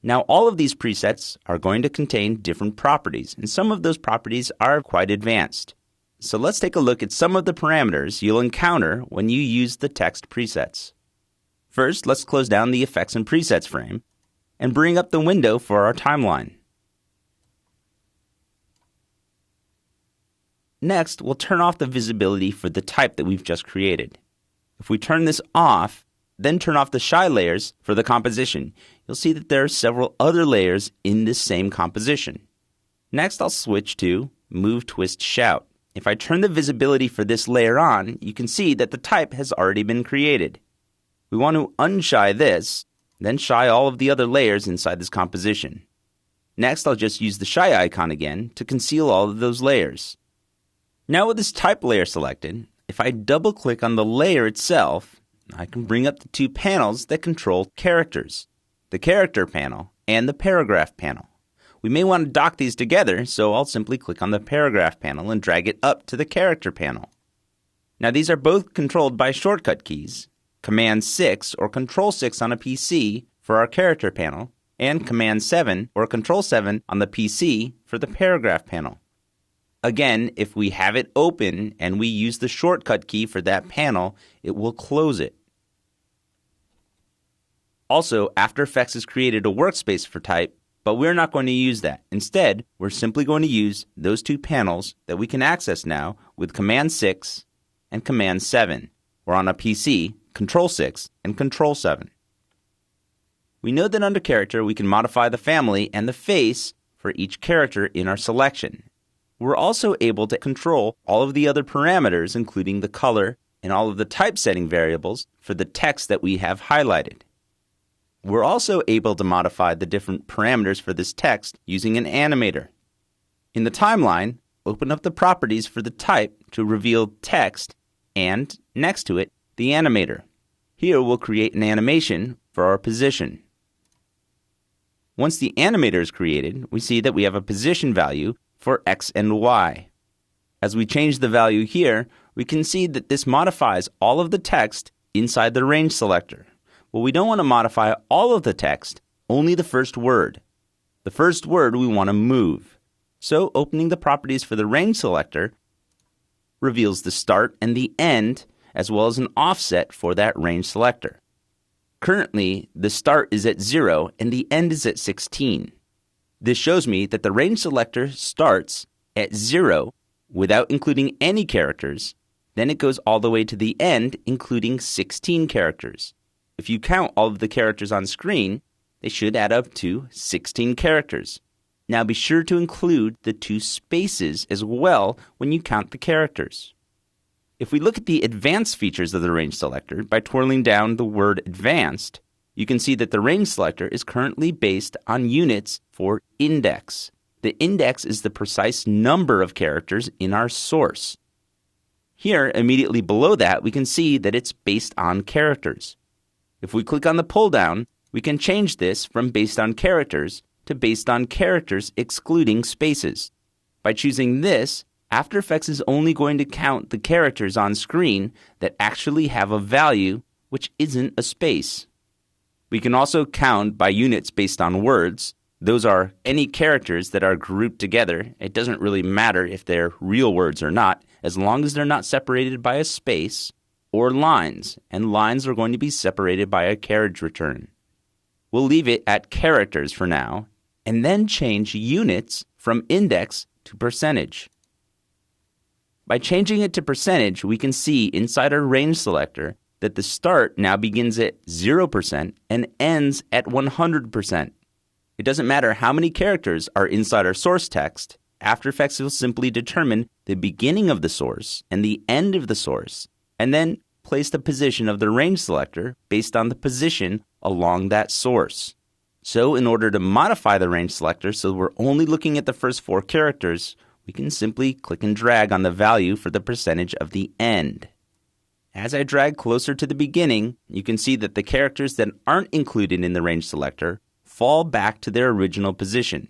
Now, all of these presets are going to contain different properties, and some of those properties are quite advanced. So let's take a look at some of the parameters you'll encounter when you use the text presets. First, let's close down the Effects and Presets frame and bring up the window for our timeline. Next, we'll turn off the visibility for the type that we've just created. If we turn this off, then turn off the shy layers for the composition, you'll see that there are several other layers in this same composition. Next, I'll switch to Move, Twist, Shout. If I turn the visibility for this layer on, you can see that the type has already been created. We want to unshy this, then shy all of the other layers inside this composition. Next, I'll just use the shy icon again to conceal all of those layers. Now with this type layer selected, if I double-click on the layer itself, I can bring up the two panels that control characters, the Character panel and the Paragraph panel. We may want to dock these together, so I'll simply click on the Paragraph panel and drag it up to the Character panel. Now these are both controlled by shortcut keys, Command 6 or Control 6 on a PC for our Character panel, and Command 7 or Control 7 on the PC for the Paragraph panel. Again, if we have it open and we use the shortcut key for that panel, it will close it. Also, After Effects has created a workspace for type, but we're not going to use that. Instead, we're simply going to use those two panels that we can access now with Command 6 and Command 7, or on a PC, Control 6 and Control 7. We know that under Character we can modify the family and the face for each character in our selection. We're also able to control all of the other parameters, including the color and all of the typesetting variables for the text that we have highlighted. We're also able to modify the different parameters for this text using an animator. In the timeline, open up the properties for the type to reveal text and, next to it, the animator. Here we'll create an animation for our position. Once the animator is created, we see that we have a position value for X and Y. As we change the value here, we can see that this modifies all of the text inside the range selector. Well, we don't want to modify all of the text, only the first word. The first word we want to move. So opening the properties for the range selector reveals the start and the end, as well as an offset for that range selector. Currently, the start is at 0 and the end is at 16. This shows me that the range selector starts at 0 without including any characters, then it goes all the way to the end, including 16 characters. If you count all of the characters on screen, they should add up to 16 characters. Now be sure to include the two spaces as well when you count the characters. If we look at the advanced features of the range selector by twirling down the word advanced, you can see that the range selector is currently based on units for index. The index is the precise number of characters in our source. Here, immediately below that, we can see that it's based on characters. If we click on the pull down, we can change this from based on characters to based on characters excluding spaces. By choosing this, After Effects is only going to count the characters on screen that actually have a value which isn't a space. We can also count by units based on words. Those are any characters that are grouped together. It doesn't really matter if they're real words or not, as long as they're not separated by a space, or lines, and lines are going to be separated by a carriage return. We'll leave it at characters for now, and then change units from index to percentage. By changing it to percentage, we can see inside our range selector that the start now begins at 0% and ends at 100%. It doesn't matter how many characters are inside our source text, After Effects will simply determine the beginning of the source and the end of the source, and then place the position of the range selector based on the position along that source. So in order to modify the range selector so we're only looking at the first 4 characters, we can simply click and drag on the value for the percentage of the end. As I drag closer to the beginning, you can see that the characters that aren't included in the range selector fall back to their original position.